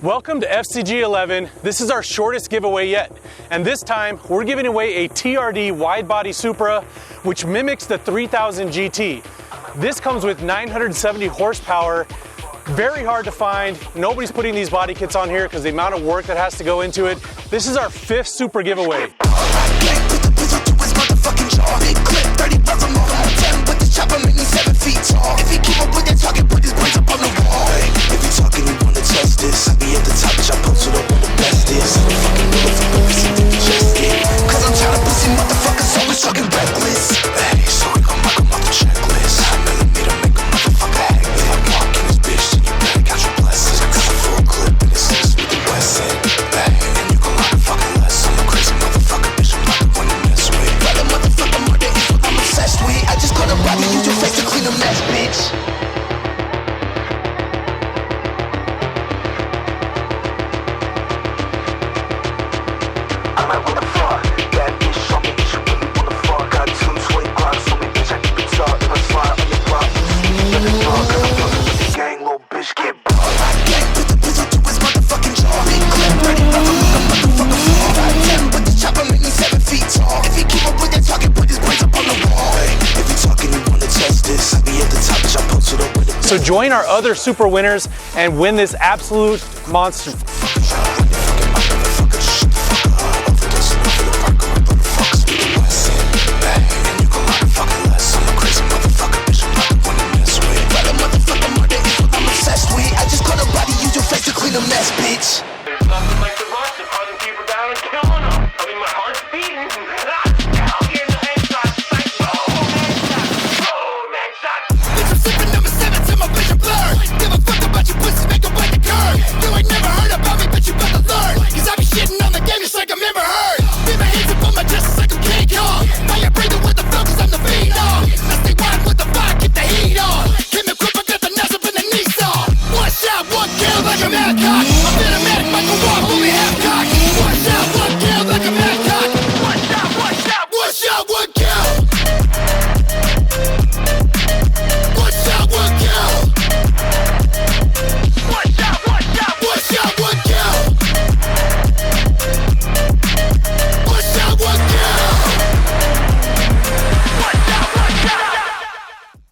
Welcome to FCG 11. This is our shortest giveaway yet. And this time, we're giving away a TRD Widebody Supra, which mimics the 3000 GT. This comes with 970 horsepower. Very hard to find. Nobody's putting these body kits on here because the amount of work that has to go into it. This is our 5th Supra giveaway. So join our other Supra winners and win this absolute monster. Nothing like the rock.